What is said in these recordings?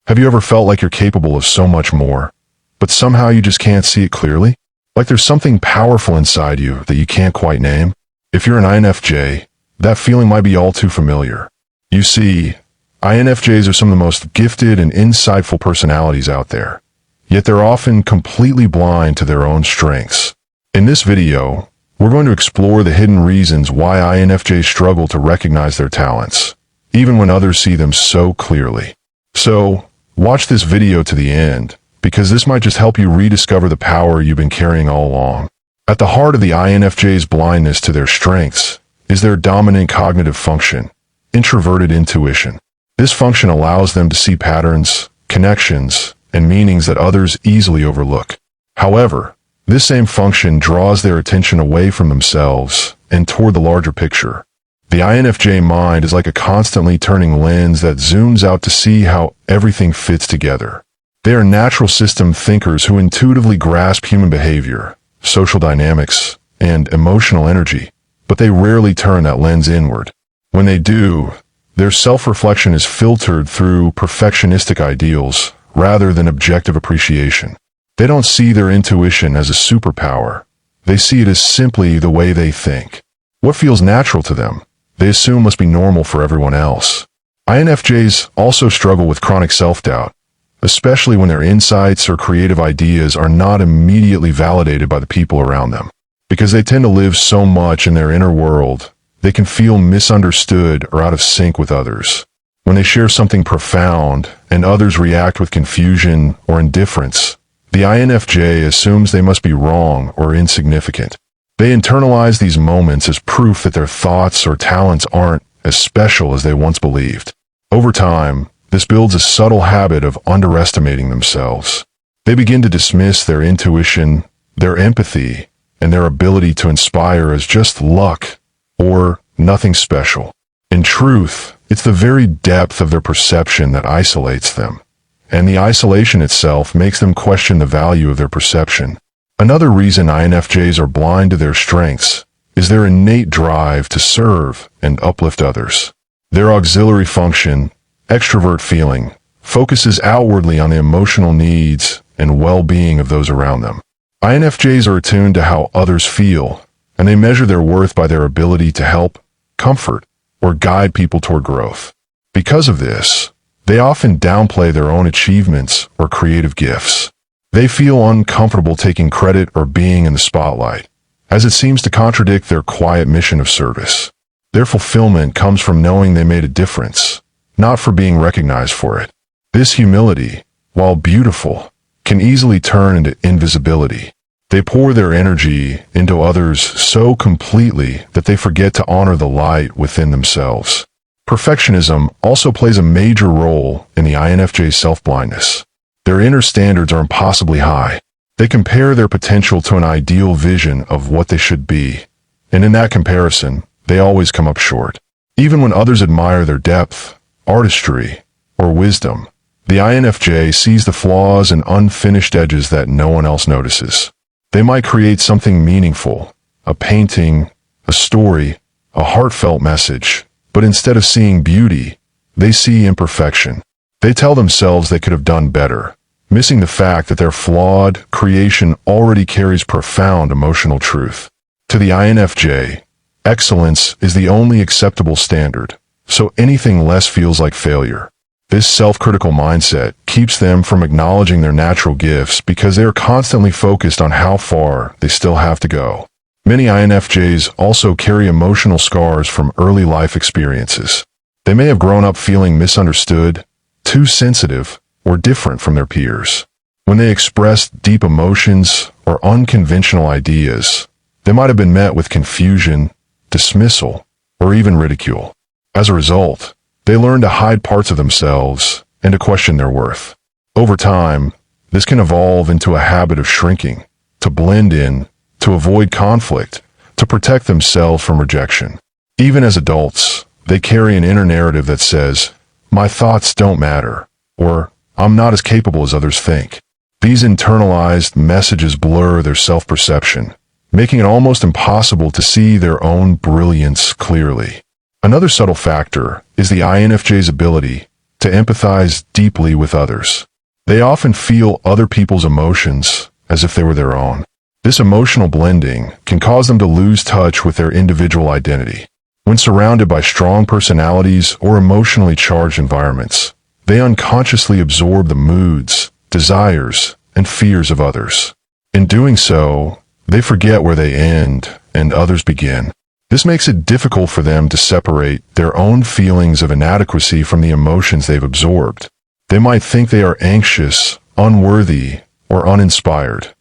Have you ever felt like you're capable of so much more, but somehow you just can't see it clearly? Like there's something powerful inside you that you can't quite name? If you're an INFJ, that feeling might be all too familiar. You see, INFJs are some of the most gifted and insightful personalities out there, yet they're often completely blind to their own strengths. In this video, we're going to explore the hidden reasons why INFJs struggle to recognize their talents, even when others see them so clearly. So, watch this video to the end, because this might just help you rediscover the power you've been carrying all along. At the heart of the INFJ's blindness to their strengths is their dominant cognitive function, introverted intuition. This function allows them to see patterns, connections, and meanings that others easily overlook. However, this same function draws their attention away from themselves and toward the larger picture. The INFJ mind is like a constantly turning lens that zooms out to see how everything fits together. They are natural system thinkers who intuitively grasp human behavior, social dynamics, and emotional energy, but they rarely turn that lens inward. When they do, their self-reflection is filtered through perfectionistic ideals rather than objective appreciation. They don't see their intuition as a superpower. They see it as simply the way they think. What feels natural to them, they assume must be normal for everyone else. INFJs also struggle with chronic self-doubt, especially when their insights or creative ideas are not immediately validated by the people around them. Because they tend to live so much in their inner world, they can feel misunderstood or out of sync with others. When they share something profound and others react with confusion or indifference, the INFJ assumes they must be wrong or insignificant. They internalize these moments as proof that their thoughts or talents aren't as special as they once believed. Over time, this builds a subtle habit of underestimating themselves. They begin to dismiss their intuition, their empathy, and their ability to inspire as just luck or nothing special. In truth, it's the very depth of their perception that isolates them, and the isolation itself makes them question the value of their perception. Another reason INFJs are blind to their strengths is their innate drive to serve and uplift others. Their auxiliary function, extrovert feeling, focuses outwardly on the emotional needs and well-being of those around them. INFJs are attuned to how others feel, and they measure their worth by their ability to help, comfort, or guide people toward growth. Because of this, they often downplay their own achievements or creative gifts. They feel uncomfortable taking credit or being in the spotlight, as it seems to contradict their quiet mission of service. Their fulfillment comes from knowing they made a difference, not for being recognized for it. This humility, while beautiful, can easily turn into invisibility. They pour their energy into others so completely that they forget to honor the light within themselves. Perfectionism also plays a major role in the INFJ's self-blindness. Their inner standards are impossibly high. They compare their potential to an ideal vision of what they should be, and in that comparison, they always come up short. Even when others admire their depth, artistry, or wisdom, the INFJ sees the flaws and unfinished edges that no one else notices. They might create something meaningful, a painting, a story, a heartfelt message, but instead of seeing beauty, they see imperfection. They tell themselves they could have done better, missing the fact that their flawed creation already carries profound emotional truth. To the INFJ, excellence is the only acceptable standard, so anything less feels like failure. This self-critical mindset keeps them from acknowledging their natural gifts because they are constantly focused on how far they still have to go. Many INFJs also carry emotional scars from early life experiences. They may have grown up feeling misunderstood, too sensitive, or different from their peers. When they express deep emotions or unconventional ideas, they might have been met with confusion, dismissal, or even ridicule. As a result, they learn to hide parts of themselves and to question their worth. Over time, this can evolve into a habit of shrinking, to blend in, to avoid conflict, to protect themselves from rejection. Even as adults, they carry an inner narrative that says, "My thoughts don't matter," or "I'm not as capable as others think." These internalized messages blur their self-perception, making it almost impossible to see their own brilliance clearly. Another subtle factor is the INFJ's ability to empathize deeply with others. They often feel other people's emotions as if they were their own. This emotional blending can cause them to lose touch with their individual identity. When surrounded by strong personalities or emotionally charged environments, they unconsciously absorb the moods, desires, and fears of others. In doing so, they forget where they end and others begin. This makes it difficult for them to separate their own feelings of inadequacy from the emotions they've absorbed. They might think they are anxious, unworthy, or uninspired,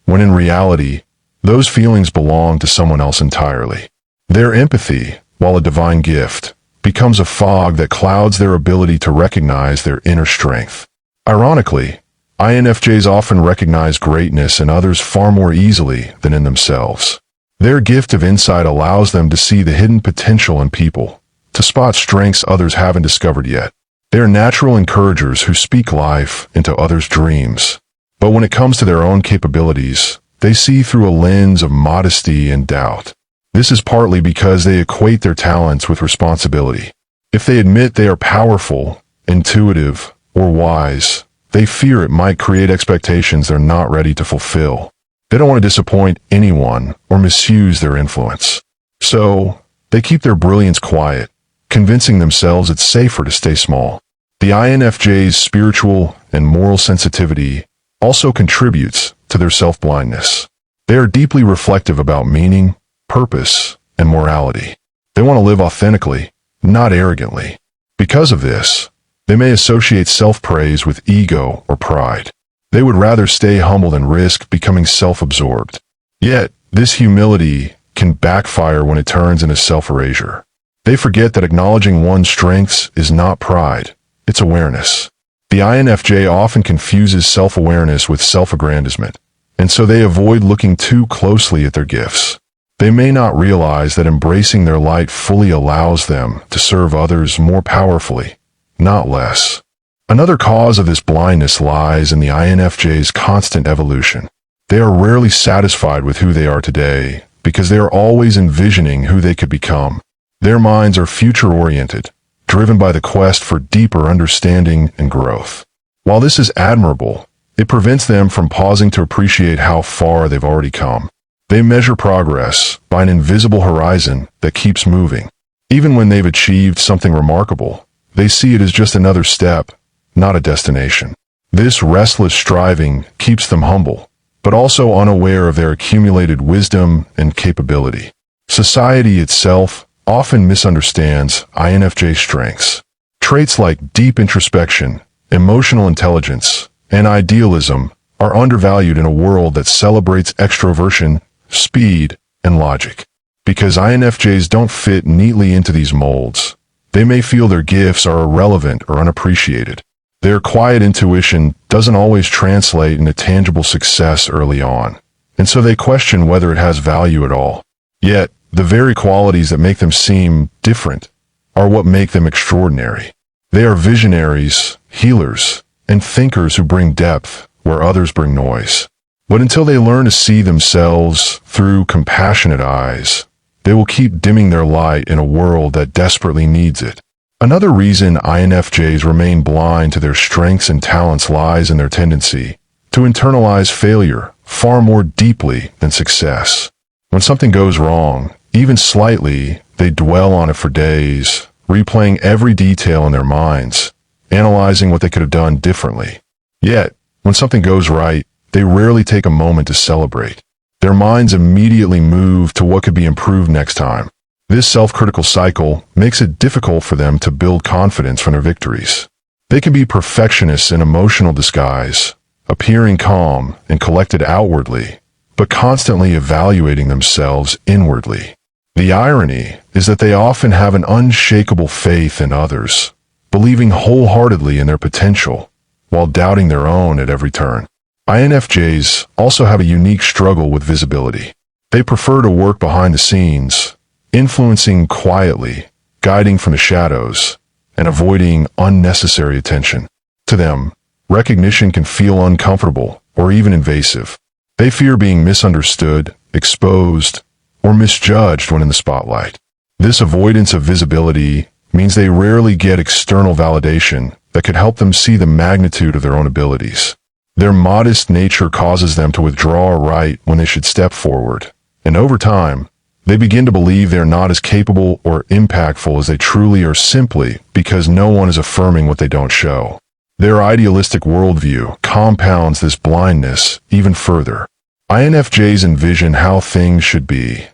when in reality, those feelings belong to someone else entirely. Their empathy, while a divine gift, becomes a fog that clouds their ability to recognize their inner strength. Ironically, INFJs often recognize greatness in others far more easily than in themselves. Their gift of insight allows them to see the hidden potential in people, to spot strengths others haven't discovered yet. They are natural encouragers who speak life into others' dreams. But when it comes to their own capabilities, they see through a lens of modesty and doubt. This is partly because they equate their talents with responsibility. If they admit they are powerful, intuitive, or wise, they fear it might create expectations they're not ready to fulfill. They don't want to disappoint anyone or misuse their influence. So, they keep their brilliance quiet, convincing themselves it's safer to stay small. The INFJ's spiritual and moral sensitivity also contributes to their self-blindness. They are deeply reflective about meaning, purpose, and morality. They want to live authentically, not arrogantly. Because of this, they may associate self-praise with ego or pride. They would rather stay humble than risk becoming self-absorbed. Yet, this humility can backfire when it turns into self-erasure. They forget that acknowledging one's strengths is not pride, it's awareness. The INFJ often confuses self-awareness with self-aggrandizement, and so they avoid looking too closely at their gifts. They may not realize that embracing their light fully allows them to serve others more powerfully, not less. Another cause of this blindness lies in the INFJ's constant evolution. They are rarely satisfied with who they are today because they are always envisioning who they could become. Their minds are future-oriented, driven by the quest for deeper understanding and growth. While this is admirable, it prevents them from pausing to appreciate how far they've already come. They measure progress by an invisible horizon that keeps moving. Even when they've achieved something remarkable, they see it as just another step, not a destination. This restless striving keeps them humble, but also unaware of their accumulated wisdom and capability. Society itself often misunderstands INFJ strengths. Traits like deep introspection, emotional intelligence, and idealism are undervalued in a world that celebrates extroversion, speed, and logic. Because INFJs don't fit neatly into these molds, they may feel their gifts are irrelevant or unappreciated. Their quiet intuition doesn't always translate into tangible success early on, and so they question whether it has value at all. Yet, the very qualities that make them seem different are what make them extraordinary. They are visionaries, healers, and thinkers who bring depth where others bring noise. But until they learn to see themselves through compassionate eyes, they will keep dimming their light in a world that desperately needs it. Another reason INFJs remain blind to their strengths and talents lies in their tendency to internalize failure far more deeply than success. When something goes wrong, even slightly, they dwell on it for days, replaying every detail in their minds, analyzing what they could have done differently. Yet, when something goes right, they rarely take a moment to celebrate. Their minds immediately move to what could be improved next time. This self-critical cycle makes it difficult for them to build confidence from their victories. They can be perfectionists in emotional disguise, appearing calm and collected outwardly, but constantly evaluating themselves inwardly. The irony is that they often have an unshakable faith in others, believing wholeheartedly in their potential, while doubting their own at every turn. INFJs also have a unique struggle with visibility. They prefer to work behind the scenes, influencing quietly, guiding from the shadows, and avoiding unnecessary attention. To them, recognition can feel uncomfortable or even invasive. They fear being misunderstood, exposed, or misjudged when in the spotlight. This avoidance of visibility means they rarely get external validation that could help them see the magnitude of their own abilities. Their modest nature causes them to withdraw right when they should step forward, and over time, they begin to believe they are not as capable or impactful as they truly are simply because no one is affirming what they don't show. Their idealistic worldview compounds this blindness even further. INFJs envision how things should be: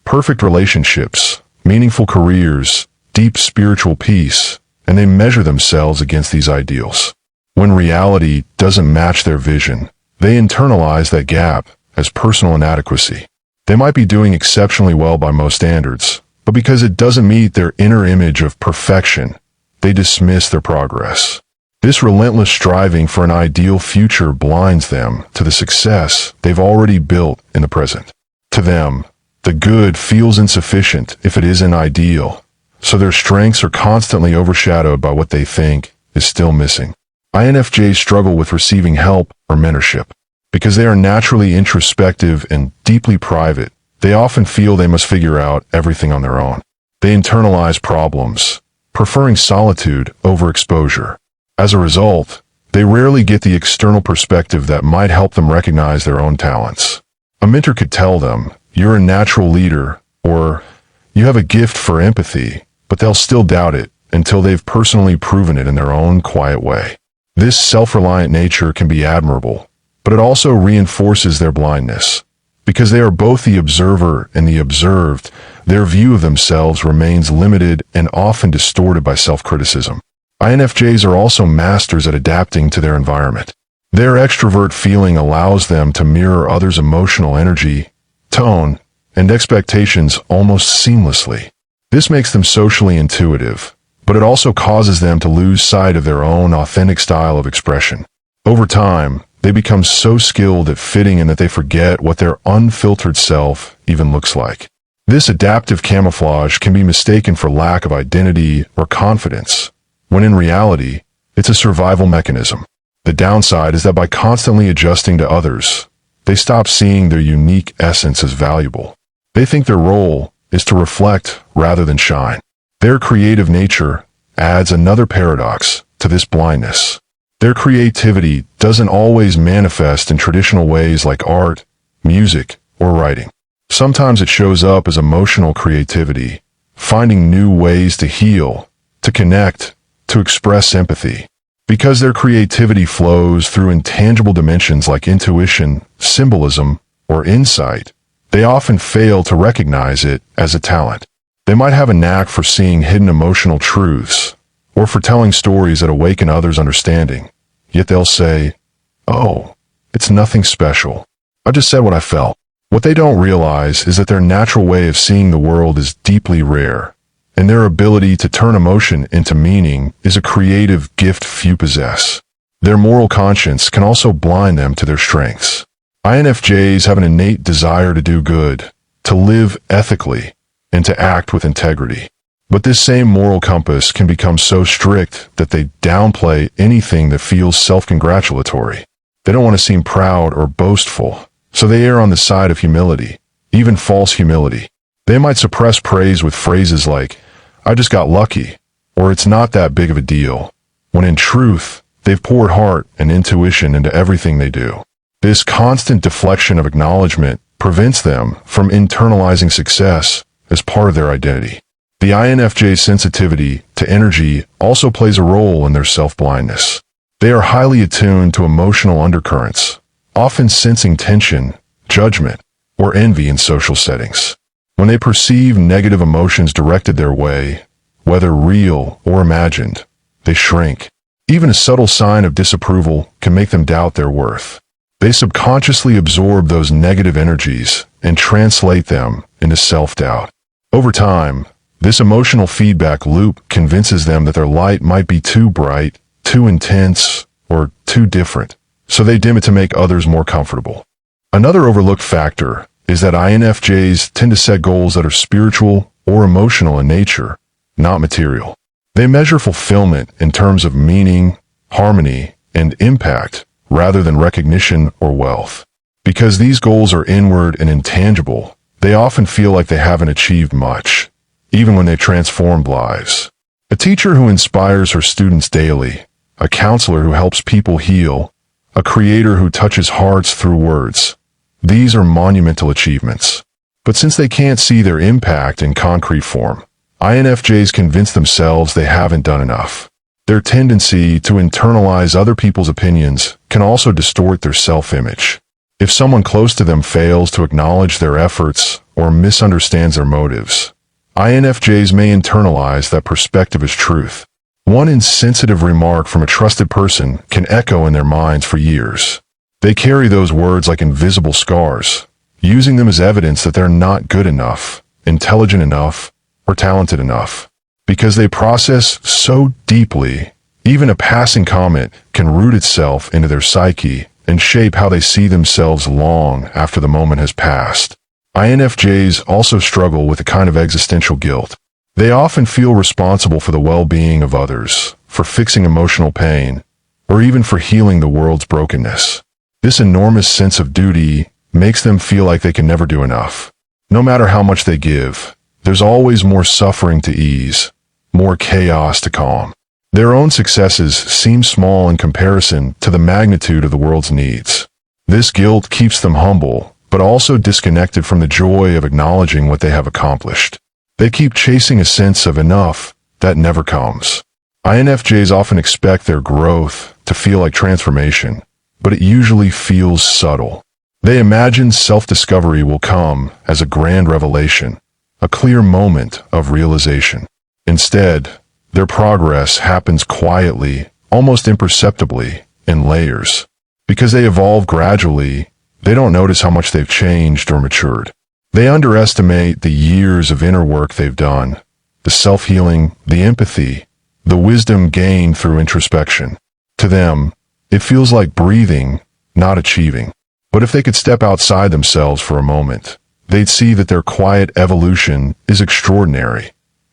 perfect relationships, meaningful careers, deep spiritual peace, and they measure themselves against these ideals. When reality doesn't match their vision, they internalize that gap as personal inadequacy. They might be doing exceptionally well by most standards, but because it doesn't meet their inner image of perfection, they dismiss their progress. This relentless striving for an ideal future blinds them to the success they've already built in the present. To them, the good feels insufficient if it isn't ideal, so their strengths are constantly overshadowed by what they think is still missing. INFJs struggle with receiving help or mentorship. Because they are naturally introspective and deeply private, they often feel they must figure out everything on their own. They internalize problems, preferring solitude over exposure. As a result, they rarely get the external perspective that might help them recognize their own talents. A mentor could tell them, "You're a natural leader," or "You have a gift for empathy," but they'll still doubt it until they've personally proven it in their own quiet way. This self-reliant nature can be admirable, but it also reinforces their blindness. Because they are both the observer and the observed, their view of themselves remains limited and often distorted by self-criticism. INFJs are also masters at adapting to their environment. Their extrovert feeling allows them to mirror others' emotional energy, tone, and expectations almost seamlessly. This makes them socially intuitive, but it also causes them to lose sight of their own authentic style of expression. Over time, they become so skilled at fitting in that they forget what their unfiltered self even looks like. This adaptive camouflage can be mistaken for lack of identity or confidence, when in reality, it's a survival mechanism. The downside is that by constantly adjusting to others, they stop seeing their unique essence as valuable. They think their role is to reflect rather than shine. Their creative nature adds another paradox to this blindness. Their creativity doesn't always manifest in traditional ways like art, music, or writing. Sometimes it shows up as emotional creativity, finding new ways to heal, to connect, to express empathy. Because their creativity flows through intangible dimensions like intuition, symbolism, or insight, they often fail to recognize it as a talent. They might have a knack for seeing hidden emotional truths, or for telling stories that awaken others' understanding. Yet they'll say, "Oh, it's nothing special. I just said what I felt." What they don't realize is that their natural way of seeing the world is deeply rare, and their ability to turn emotion into meaning is a creative gift few possess. Their moral conscience can also blind them to their strengths. INFJs have an innate desire to do good, to live ethically, and to act with integrity. But this same moral compass can become so strict that they downplay anything that feels self-congratulatory. They don't want to seem proud or boastful, so they err on the side of humility, even false humility. They might suppress praise with phrases like, "I just got lucky," or "It's not that big of a deal," when in truth, they've poured heart and intuition into everything they do. This constant deflection of acknowledgement prevents them from internalizing success as part of their identity. The INFJ's sensitivity to energy also plays a role in their self-blindness. They are highly attuned to emotional undercurrents, often sensing tension, judgment, or envy in social settings. When they perceive negative emotions directed their way, whether real or imagined, they shrink. Even a subtle sign of disapproval can make them doubt their worth. They subconsciously absorb those negative energies and translate them into self-doubt. Over time, this emotional feedback loop convinces them that their light might be too bright, too intense, or too different, so they dim it to make others more comfortable. Another overlooked factor is that INFJs tend to set goals that are spiritual or emotional in nature, not material. They measure fulfillment in terms of meaning, harmony, and impact rather than recognition or wealth. Because these goals are inward and intangible, they often feel like they haven't achieved much, even when they've transformed lives. A teacher who inspires her students daily, a counselor who helps people heal, a creator who touches hearts through words. These are monumental achievements. But since they can't see their impact in concrete form, INFJs convince themselves they haven't done enough. Their tendency to internalize other people's opinions can also distort their self-image. If someone close to them fails to acknowledge their efforts or misunderstands their motives, INFJs may internalize that perspective as truth. One insensitive remark from a trusted person can echo in their minds for years. They carry those words like invisible scars, using them as evidence that they're not good enough, intelligent enough, or talented enough. Because they process so deeply, even a passing comment can root itself into their psyche and shape how they see themselves long after the moment has passed. INFJs also struggle with a kind of existential guilt. They often feel responsible for the well-being of others, for fixing emotional pain, or even for healing the world's brokenness. This enormous sense of duty makes them feel like they can never do enough. No matter how much they give, there's always more suffering to ease, more chaos to calm. Their own successes seem small in comparison to the magnitude of the world's needs. This guilt keeps them humble, but also disconnected from the joy of acknowledging what they have accomplished. They keep chasing a sense of enough that never comes. INFJs often expect their growth to feel like transformation, but it usually feels subtle. They imagine self-discovery will come as a grand revelation, a clear moment of realization. Instead, their progress happens quietly, almost imperceptibly, in layers. Because they evolve gradually, they don't notice how much they've changed or matured. They underestimate the years of inner work they've done, the self-healing, the empathy, the wisdom gained through introspection. To them, it feels like breathing, not achieving. But if they could step outside themselves for a moment, they'd see that their quiet evolution is extraordinary,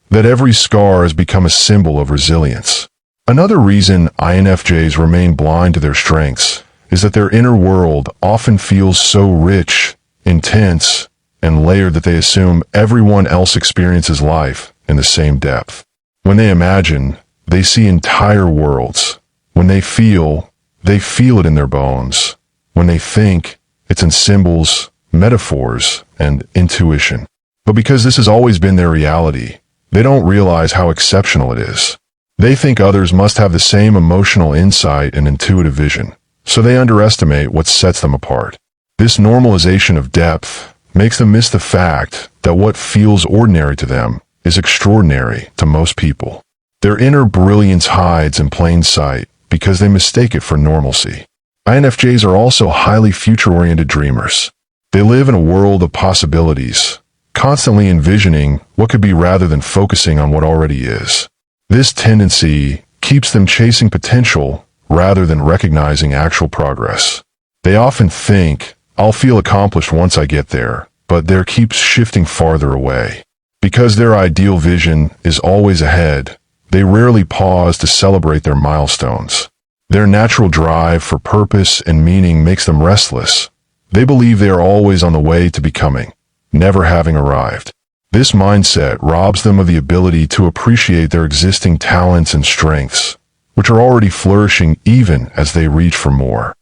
that every scar has become a symbol of resilience. Another reason INFJs remain blind to their strengths is that their inner world often feels so rich, intense, and layered that they assume everyone else experiences life in the same depth. When they imagine, they see entire worlds. When they feel it in their bones. When they think, it's in symbols, metaphors, and intuition. But because this has always been their reality, they don't realize how exceptional it is. They think others must have the same emotional insight and intuitive vision, so they underestimate what sets them apart. This normalization of depth makes them miss the fact that what feels ordinary to them is extraordinary to most people. Their inner brilliance hides in plain sight because they mistake it for normalcy. INFJs are also highly future-oriented dreamers. They live in a world of possibilities, constantly envisioning what could be rather than focusing on what already is. This tendency keeps them chasing potential rather than recognizing actual progress. They often think, I'll feel accomplished once I get there, but their keeps shifting farther away. Because their ideal vision is always ahead, they rarely pause to celebrate their milestones. Their natural drive for purpose and meaning makes them restless. They believe they are always on the way to becoming, never having arrived. This mindset robs them of the ability to appreciate their existing talents and strengths, which are already flourishing even as they reach for more.